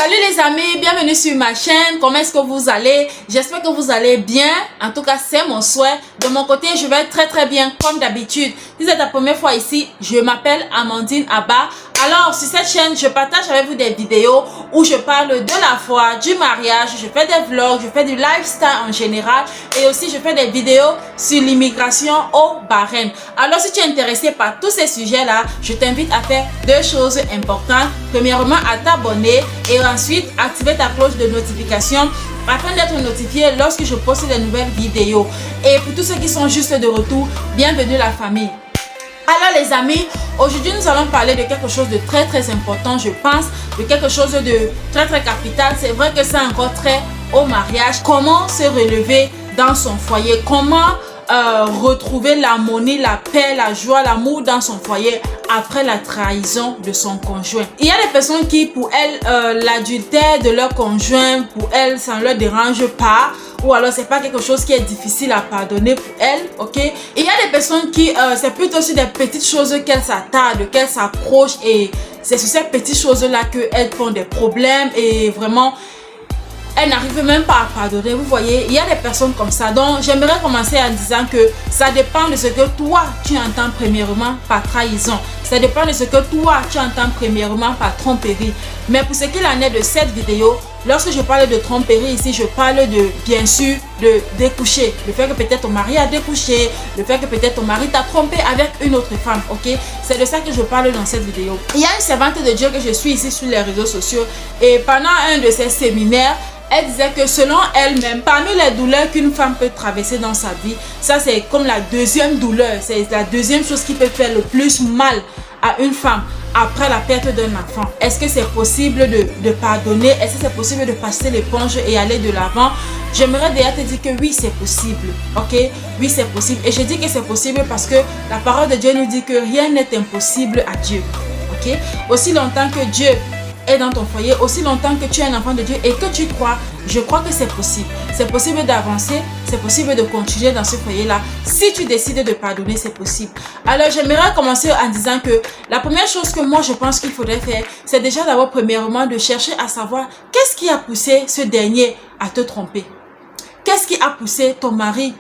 Salut les amis, bienvenue sur ma chaîne. Comment est-ce que vous allez? J'espère que vous allez bien. En tout cas, c'est mon souhait. De mon côté, je vais très bien comme d'habitude. Si c'est ta première fois ici, je m'appelle Amandine Abba. Alors, sur cette chaîne, je partage avec vous des vidéos où je parle de la foi, du mariage, je fais des vlogs, je fais du lifestyle en général et aussi je fais des vidéos sur l'immigration au Bahreïn. Alors, si tu es intéressé par tous ces sujets-là, je t'invite à faire deux choses importantes. Premièrement, à t'abonner et ensuite activer ta cloche de notification afin d'être notifié lorsque je poste de nouvelles vidéos. Et pour tous ceux qui sont juste de retour, bienvenue la famille. Alors les amis, aujourd'hui nous allons parler de quelque chose de très important, je pense, de quelque chose de très capital. C'est vrai que c'est encore très au mariage. Comment se relever dans son foyer, comment retrouver l'harmonie, la paix, la joie, l'amour dans son foyer après la trahison de son conjoint. Il y a des personnes qui, pour elles, l'adultère de leur conjoint, pour elles, ça ne leur dérange pas, ou alors c'est pas quelque chose qui est difficile à pardonner pour elles, ok? Et il y a des personnes qui, c'est plutôt sur des petites choses qu'elles s'attardent, qu'elles s'approchent, et c'est sur ces petites choses-là qu'elles font des problèmes, et vraiment, elle n'arrive même pas à pardonner. Vous voyez, il y a des personnes comme ça. Donc, j'aimerais commencer en disant que ça dépend de ce que toi, tu entends premièrement par trahison. Ça dépend de ce que toi, tu entends premièrement par tromperie. Mais pour ce qu'il en est de cette vidéo, lorsque je parle de tromperie ici, je parle de, bien sûr, de découcher. Le fait que peut-être ton mari a découché, le fait que peut-être ton mari t'a trompé avec une autre femme, ok? C'est de ça que je parle dans cette vidéo. Il y a une servante de Dieu que je suis ici sur les réseaux sociaux et pendant un de ses séminaires, elle disait que selon elle-même, parmi les douleurs qu'une femme peut traverser dans sa vie, ça c'est comme la deuxième douleur, c'est la deuxième chose qui peut faire le plus mal à une femme après la perte d'un enfant. Est-ce que c'est possible de pardonner? Est-ce que c'est possible de passer l'éponge et aller de l'avant? J'aimerais déjà te dire que oui, c'est possible, ok? Oui, c'est possible. Et je dis que c'est possible parce que la parole de Dieu nous dit que rien n'est impossible à Dieu, ok? Aussi longtemps que Dieu est dans ton foyer, aussi longtemps que tu es un enfant de Dieu et que tu crois, je crois que c'est possible. C'est possible d'avancer, c'est possible de continuer dans ce foyer-là. Si tu décides de pardonner, c'est possible. Alors, j'aimerais commencer en disant que la première chose que moi, je pense qu'il faudrait faire, c'est déjà d'abord, premièrement, de chercher à savoir qu'est-ce qui a poussé ce dernier à te tromper. Qu'est-ce qui a poussé ton mari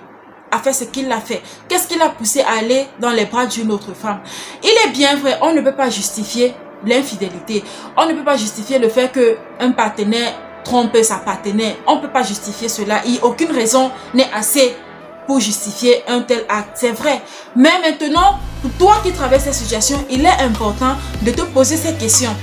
à faire ce qu'il a fait? Qu'est-ce qui l'a poussé à aller dans les bras d'une autre femme? Il est bien vrai, on ne peut pas justifier l'infidélité. On ne peut pas justifier le fait qu'un partenaire trompe sa partenaire. On ne peut pas justifier cela. Aucune raison n'est assez pour justifier un tel acte. C'est vrai. Mais maintenant, pour toi qui traverses cette situation, il est important de te poser ces questions.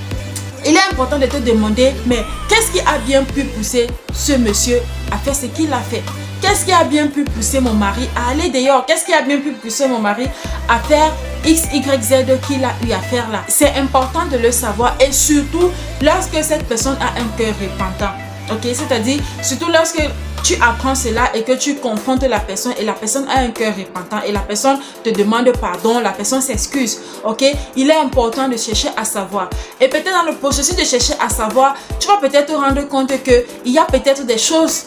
Il est important de te demander, mais qu'est-ce qui a bien pu pousser ce monsieur à faire ce qu'il a fait? Qu'est-ce qui a bien pu pousser mon mari à aller dehors? Qu'est-ce qui a bien pu pousser mon mari à faire X, Y, Z qu'il a eu à faire là? C'est important de le savoir et surtout lorsque cette personne a un cœur repentant. Ok, c'est-à-dire surtout lorsque tu apprends cela et que tu confrontes la personne et la personne a un cœur repentant et la personne te demande pardon, la personne s'excuse. Ok, il est important de chercher à savoir. Et peut-être dans le processus de chercher à savoir, tu vas peut-être te rendre compte que il y a peut-être des choses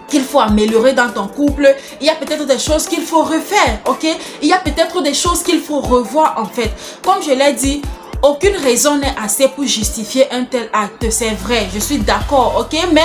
qu'il faut améliorer dans ton couple, il y a peut-être des choses qu'il faut refaire, ok? Il y a peut-être des choses qu'il faut revoir en fait. Comme je l'ai dit, aucune raison n'est assez pour justifier un tel acte, c'est vrai, je suis d'accord, ok? Mais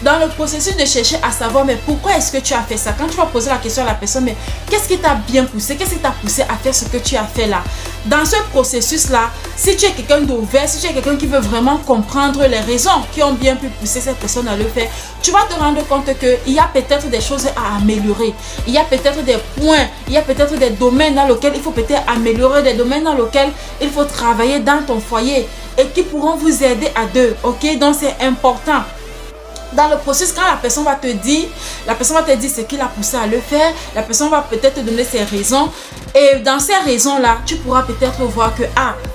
dans le processus de chercher à savoir, mais pourquoi est-ce que tu as fait ça? Quand tu vas poser la question à la personne, mais qu'est-ce qui t'a bien poussé? Qu'est-ce qui t'a poussé à faire ce que tu as fait là? Dans ce processus-là, si tu es quelqu'un d'ouvert, si tu es quelqu'un qui veut vraiment comprendre les raisons qui ont bien pu pousser cette personne à le faire, tu vas te rendre compte qu'il y a peut-être des choses à améliorer. Il y a peut-être des points, il y a peut-être des domaines dans lesquels il faut peut-être améliorer, des domaines dans lesquels il faut travailler dans ton foyer et qui pourront vous aider à deux, ok? Donc c'est important. Dans le processus, quand la personne va te dire ce qui l'a poussé à le faire, la personne va peut-être te donner ses raisons et dans ces raisons-là, tu pourras peut-être voir que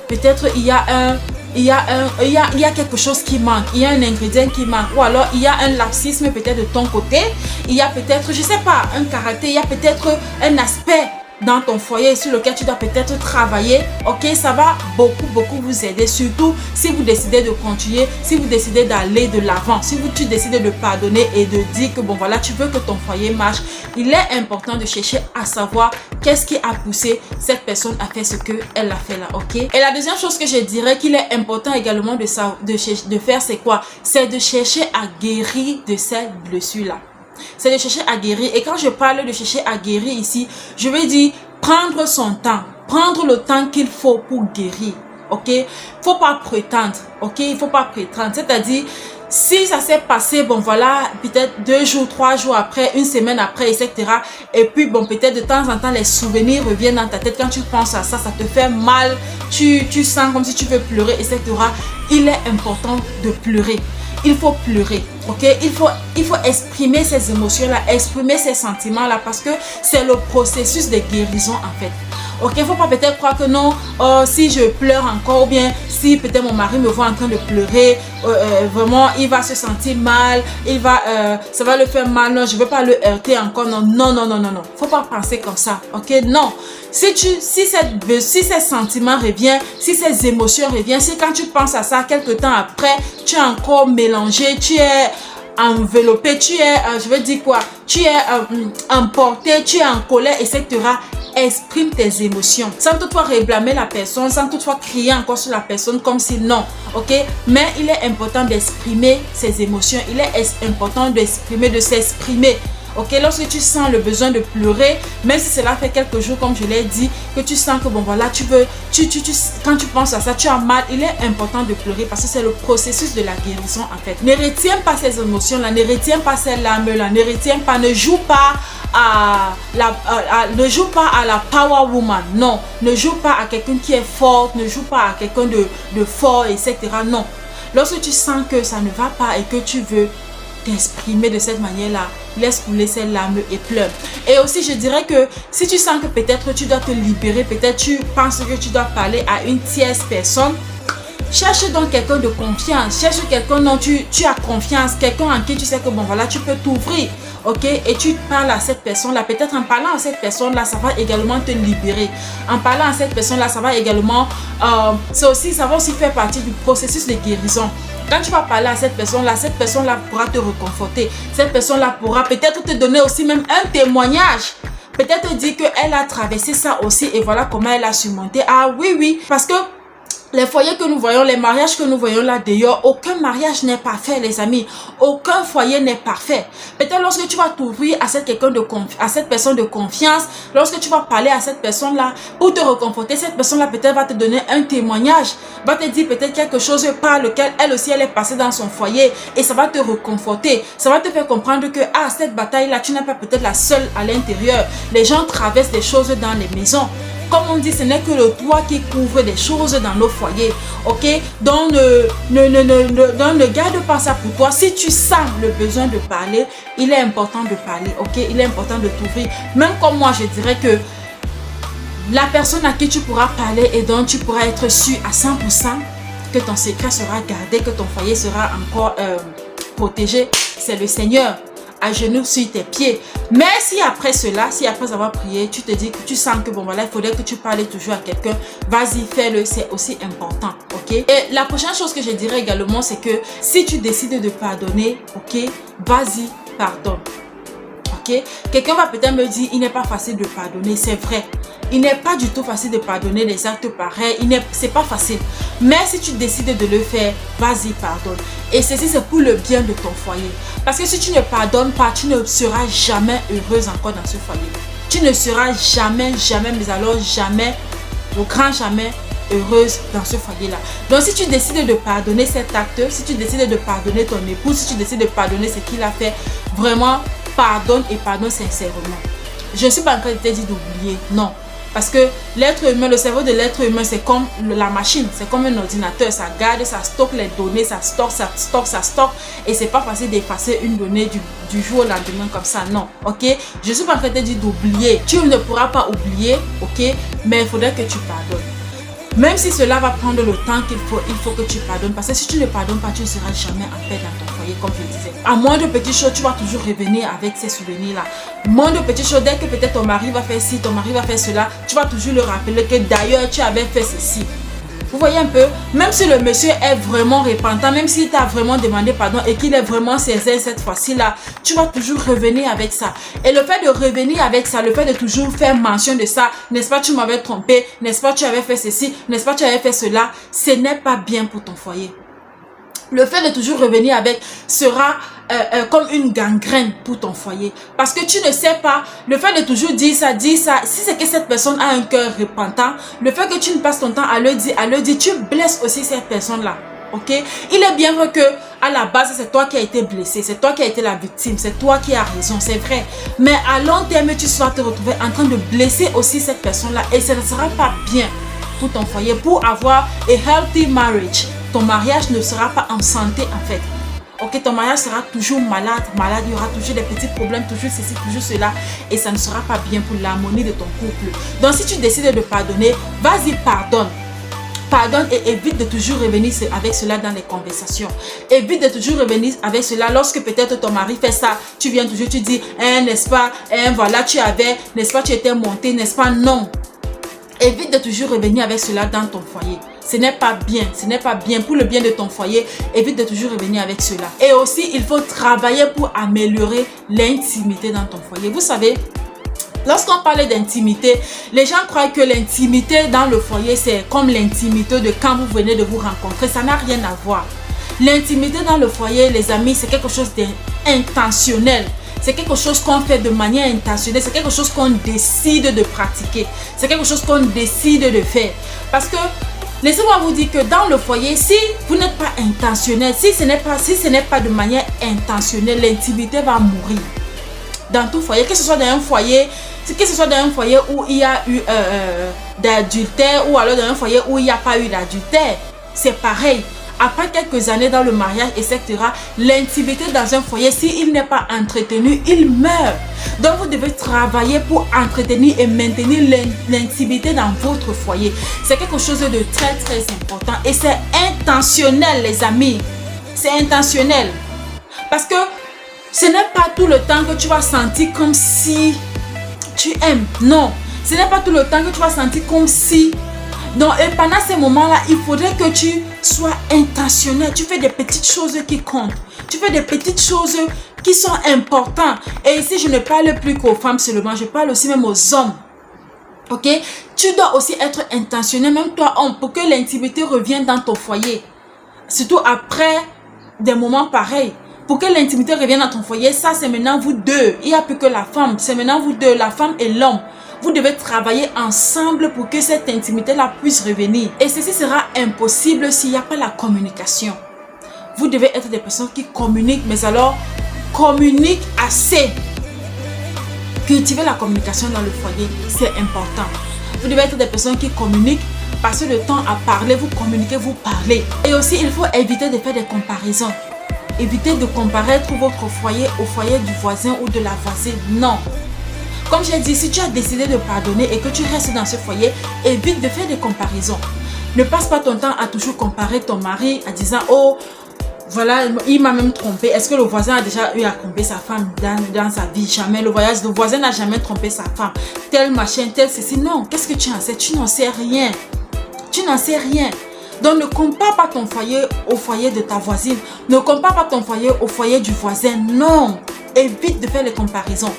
peut-être il y a quelque chose qui manque, il y a un ingrédient qui manque ou alors il y a un laxisme peut-être de ton côté, il y a peut-être, je sais pas, un caractère, il y a peut-être un aspect dans ton foyer sur lequel tu dois peut-être travailler, ok, ça va beaucoup vous aider, surtout si vous décidez de continuer, si vous décidez d'aller de l'avant, si tu décides de pardonner et de dire que bon voilà, tu veux que ton foyer marche. Il est important de chercher à savoir qu'est-ce qui a poussé cette personne à faire ce qu'elle a fait là, ok. Et la deuxième chose que je dirais qu'il est important également de faire, c'est quoi? C'est de chercher à guérir de cette blessure là. C'est de chercher à guérir. Et quand je parle de chercher à guérir ici, je veux dire prendre son temps, prendre le temps qu'il faut pour guérir, ok. Faut pas prétendre, ok, il faut pas prétendre, c'est-à-dire si ça s'est passé, bon voilà, peut-être 2 jours, 3 jours après, une semaine après, etc. Et puis bon, peut-être de temps en temps, les souvenirs reviennent dans ta tête. Quand tu penses à ça, ça te fait mal. Tu sens comme si tu veux pleurer, etc. Il est important de pleurer. Il faut pleurer, ok? Il faut exprimer ces émotions-là, exprimer ces sentiments-là parce que c'est le processus de guérison en fait. Ok, il ne faut pas peut-être croire que non, si je pleure encore ou bien si peut-être mon mari me voit en train de pleurer, vraiment il va se sentir mal, ça va le faire mal, non, je ne veux pas le heurter encore, non. Il ne faut pas penser comme ça, ok? Non, si ces sentiments reviennent, si ces émotions reviennent, si quand tu penses à ça, quelques temps après, tu es encore mélangé, tu es enveloppé, tu es, je veux dire quoi, tu es emporté, tu es en colère, etc. Exprime tes émotions sans toutefois réblâmer la personne, sans toutefois crier encore sur la personne comme si non, ok. Mais il est important d'exprimer ses émotions, il est important d'exprimer, de s'exprimer. Ok, lorsque tu sens le besoin de pleurer, même si cela fait quelques jours, comme je l'ai dit, que tu sens que bon voilà, quand tu penses à ça, tu as mal, il est important de pleurer parce que c'est le processus de la guérison en fait. Ne retiens pas ces émotions-là, ne retiens pas ces larmes-là, ne retiens pas, ne joue pas ne joue pas à la power woman, non, ne joue pas à quelqu'un qui est forte, ne joue pas à quelqu'un de fort, etc. Non, lorsque tu sens que ça ne va pas et que tu veux t'exprimer de cette manière-là, laisse couler ces larmes et pleure. Et aussi, je dirais que si tu sens que peut-être tu dois te libérer, peut-être tu penses que tu dois parler à une tierce personne, cherche donc quelqu'un de confiance, cherche quelqu'un dont tu as confiance, quelqu'un en qui tu sais que bon voilà, tu peux t'ouvrir, ok, et tu parles à cette personne-là. Peut-être en parlant à cette personne-là, ça va également te libérer. En parlant à cette personne-là, ça va également, ça va aussi faire partie du processus de guérison. Quand tu vas parler à cette personne-là pourra te réconforter. Cette personne-là pourra peut-être te donner aussi même un témoignage. Peut-être te dire qu'elle a traversé ça aussi et voilà comment elle a surmonté. Ah oui, parce que les foyers que nous voyons, les mariages que nous voyons là d'ailleurs, aucun mariage n'est parfait les amis. Aucun foyer n'est parfait. Peut-être lorsque tu vas t'ouvrir à cette personne de confiance, lorsque tu vas parler à cette personne là pour te réconforter, cette personne là peut-être va te donner un témoignage, va te dire peut-être quelque chose par lequel elle aussi elle est passée dans son foyer et ça va te réconforter. Ça va te faire comprendre que cette bataille là, tu n'es pas peut-être la seule à l'intérieur. Les gens traversent des choses dans les maisons. Comme on dit, ce n'est que le toit qui couvre des choses dans nos foyers, ok? Donc, ne garde pas ça pour toi. Si tu sens le besoin de parler, il est important de parler, ok? Il est important de t'ouvrir. Même comme moi, je dirais que la personne à qui tu pourras parler et dont tu pourras être sûr à 100% que ton secret sera gardé, que ton foyer sera encore protégé, c'est le Seigneur. À genoux sur tes pieds. Mais si après cela, si après avoir prié, tu te dis que tu sens que bon voilà, il faudrait que tu parles toujours à quelqu'un, vas-y, fais-le, c'est aussi important, ok? Et la prochaine chose que je dirais également, c'est que si tu décides de pardonner, ok, vas-y, pardonne. Ok? Quelqu'un va peut-être me dire, il n'est pas facile de pardonner, c'est vrai. Il n'est pas du tout facile de pardonner les actes pareils, c'est pas facile. Mais si tu décides de le faire, vas-y, pardonne. Et ceci, c'est pour le bien de ton foyer. Parce que si tu ne pardonnes pas, tu ne seras jamais heureuse encore dans ce foyer. Tu ne seras jamais, mais alors jamais, au grand jamais, heureuse dans ce foyer-là. Donc, si tu décides de pardonner cet acte, si tu décides de pardonner ton époux, si tu décides de pardonner ce qu'il a fait, vraiment, pardonne et pardonne sincèrement. Je ne suis pas en train de te dire d'oublier, non. Parce que l'être humain, le cerveau de l'être humain, c'est comme la machine, c'est comme un ordinateur, ça garde, ça stocke les données, ça stocke. Et c'est pas facile d'effacer une donnée du jour au lendemain comme ça, non, ok? Je suis pas en train de te dire d'oublier, tu ne pourras pas oublier, ok? Mais il faudrait que tu pardonnes. Même si cela va prendre le temps qu'il faut, il faut que tu pardonnes. Parce que si tu ne pardonnes pas, tu ne seras jamais en paix dans ton foyer, comme je disais. À moins de petites choses, tu vas toujours revenir avec ces souvenirs-là. Moins de petites choses, dès que peut-être ton mari va faire ci, ton mari va faire cela, tu vas toujours le rappeler que d'ailleurs, tu avais fait ceci. Vous voyez un peu, même si le monsieur est vraiment repentant, même s'il t'a vraiment demandé pardon et qu'il est vraiment sincère cette fois-ci-là, tu vas toujours revenir avec ça. Et le fait de revenir avec ça, le fait de toujours faire mention de ça, n'est-ce pas, tu m'avais trompé, n'est-ce pas, tu avais fait ceci, n'est-ce pas, tu avais fait cela, ce n'est pas bien pour ton foyer. Le fait de toujours revenir avec sera comme une gangrène pour ton foyer. Parce que tu ne sais pas, le fait de toujours dire ça, si c'est que cette personne a un cœur repentant, le fait que tu ne passes ton temps à le dire, tu blesses aussi cette personne-là. Ok? Il est bien vrai que à la base, c'est toi qui as été blessé, c'est toi qui as été la victime, c'est toi qui as raison, c'est vrai. Mais à long terme, tu vas te retrouver en train de blesser aussi cette personne-là et ça ne sera pas bien pour ton foyer. Pour avoir a healthy marriage, ton mariage ne sera pas en santé en fait. Ok, ton mariage sera toujours malade, il y aura toujours des petits problèmes, toujours ceci, toujours cela. Et ça ne sera pas bien pour l'harmonie de ton couple. Donc si tu décides de pardonner, vas-y, pardonne. Pardonne et évite de toujours revenir avec cela dans les conversations. Évite de toujours revenir avec cela lorsque peut-être ton mari fait ça. Tu viens toujours, tu dis, n'est-ce pas, voilà, tu avais, n'est-ce pas, tu étais monté, n'est-ce pas, non. Évite de toujours revenir avec cela dans ton foyer. Ce n'est pas bien, ce n'est pas bien pour le bien de ton foyer. Évite de toujours revenir avec cela. Et aussi, il faut travailler pour améliorer l'intimité dans ton foyer. Vous savez, lorsqu'on parle d'intimité, les gens croient que l'intimité dans le foyer, c'est comme l'intimité de quand vous venez de vous rencontrer. Ça n'a rien à voir. L'intimité dans le foyer, les amis, c'est quelque chose d'intentionnel. C'est quelque chose qu'on fait de manière intentionnelle. C'est quelque chose qu'on décide de pratiquer. C'est quelque chose qu'on décide de faire. Parce que, laissez-moi vous dire que dans le foyer, si vous n'êtes pas intentionnel, si ce n'est pas de manière intentionnelle, l'intimité va mourir. Dans tout foyer, que ce soit dans un foyer, où il y a eu d'adultère ou alors dans un foyer où il n'y a pas eu d'adultère, c'est pareil. Après quelques années dans le mariage, etc., l'intimité dans un foyer, s'il n'est pas entretenu, il meurt. Donc, vous devez travailler pour entretenir et maintenir l'intimité dans votre foyer. C'est quelque chose de très, très important. Et c'est intentionnel, les amis. C'est intentionnel. Parce que ce n'est pas tout le temps que tu vas sentir comme si tu aimes. Non. Ce n'est pas tout le temps que tu vas sentir comme si... Donc, et pendant ces moments-là, il faudrait que tu sois intentionnel. Tu fais des petites choses qui comptent. Tu fais des petites choses qui sont importantes. Et ici, je ne parle plus qu'aux femmes seulement. Je parle aussi même aux hommes. Ok? Tu dois aussi être intentionnel, même toi, homme, pour que l'intimité revienne dans ton foyer. Surtout après des moments pareils. Pour que l'intimité revienne dans ton foyer, ça, c'est maintenant vous deux. Il n'y a plus que la femme. C'est maintenant vous deux, la femme et l'homme. Vous devez travailler ensemble pour que cette intimité-là puisse revenir. Et ceci sera impossible s'il n'y a pas la communication. Vous devez être des personnes qui communiquent, mais alors communiquent assez. Cultiver la communication dans le foyer, c'est important. Vous devez être des personnes qui communiquent, passer le temps à parler, vous communiquez, vous parlez. Et aussi, il faut éviter de faire des comparaisons. Évitez de comparer votre foyer au foyer du voisin ou de la voisine. Non. Comme j'ai dit, si tu as décidé de pardonner et que tu restes dans ce foyer, évite de faire des comparaisons. Ne passe pas ton temps à toujours comparer ton mari en disant « Oh, voilà, il m'a même trompé. Est-ce que le voisin a déjà eu à tromper sa femme dans sa vie? Jamais. Le voisin n'a jamais trompé sa femme. Tel machin, tel ceci. » Non, qu'est-ce que tu en sais? Tu n'en sais rien. Tu n'en sais rien. Donc, ne compare pas ton foyer au foyer de ta voisine. Ne compare pas ton foyer au foyer du voisin. Non. Évite de faire les comparaisons.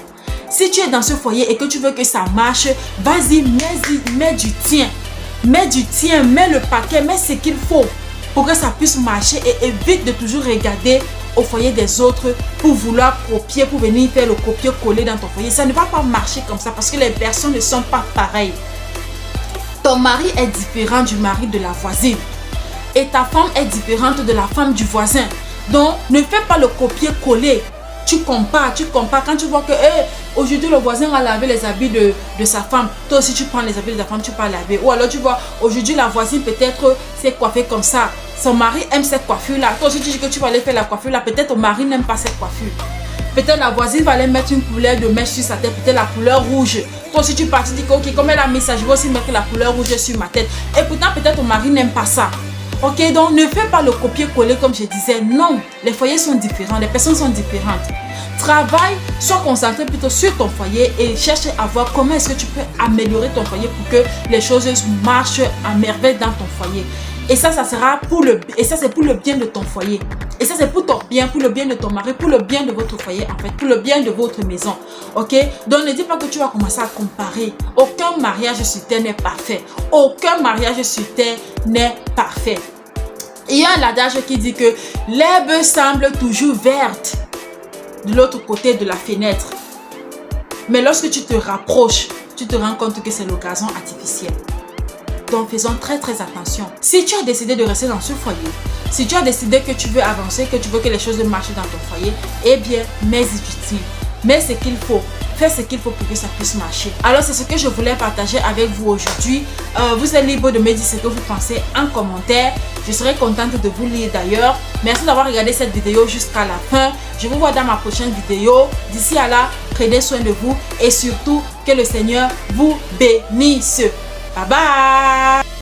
Si tu es dans ce foyer et que tu veux que ça marche, vas-y, mets du tien. Mets du tien, mets le paquet, mets ce qu'il faut pour que ça puisse marcher et évite de toujours regarder au foyer des autres pour vouloir copier, pour venir faire le copier-coller dans ton foyer. Ça ne va pas marcher comme ça parce que les personnes ne sont pas pareilles. Ton mari est différent du mari de la voisine et ta femme est différente de la femme du voisin. Donc, ne fais pas le copier-coller. Tu compares. Quand tu vois que aujourd'hui le voisin a lavé les habits de sa femme, toi aussi tu prends les habits de ta femme, tu peux laver. Ou alors tu vois, aujourd'hui la voisine peut-être s'est coiffée comme ça. Son mari aime cette coiffure-là. Toi aussi tu dis que tu vas aller faire la coiffure-là. Peut-être ton mari n'aime pas cette coiffure. Peut-être la voisine va aller mettre une couleur de mèche sur sa tête, peut-être la couleur rouge. Toi aussi tu pars, tu dis que ok, comme elle a mis ça, je vais aussi mettre la couleur rouge sur ma tête. Et pourtant peut-être ton mari n'aime pas ça. Ok, donc ne fais pas le copier-coller comme je disais. Non, les foyers sont différents, les personnes sont différentes. Travaille, sois concentré plutôt sur ton foyer et cherche à voir comment est-ce que tu peux améliorer ton foyer pour que les choses marchent à merveille dans ton foyer. Et ça sera pour c'est pour le bien de ton foyer. Et ça, c'est pour ton bien, pour le bien de ton mari, pour le bien de votre foyer, en fait, pour le bien de votre maison. Ok? Donc, ne dis pas que tu vas commencer à comparer. Aucun mariage sur terre n'est parfait. Aucun mariage sur terre n'est parfait. Il y a un adage qui dit que l'herbe semble toujours verte de l'autre côté de la fenêtre. Mais lorsque tu te rapproches, tu te rends compte que c'est le gazon artificiel. Donc, faisons très attention. Si tu as décidé de rester dans ce foyer, si tu as décidé que tu veux avancer, que tu veux que les choses marchent dans ton foyer, eh bien, mets-y du temps. Mets ce qu'il faut. Fais ce qu'il faut pour que ça puisse marcher. Alors, c'est ce que je voulais partager avec vous aujourd'hui. Vous êtes libre de me dire ce que vous pensez en commentaire. Je serai contente de vous lire d'ailleurs. Merci d'avoir regardé cette vidéo jusqu'à la fin. Je vous vois dans ma prochaine vidéo. D'ici à là, prenez soin de vous et surtout que le Seigneur vous bénisse. Bye bye.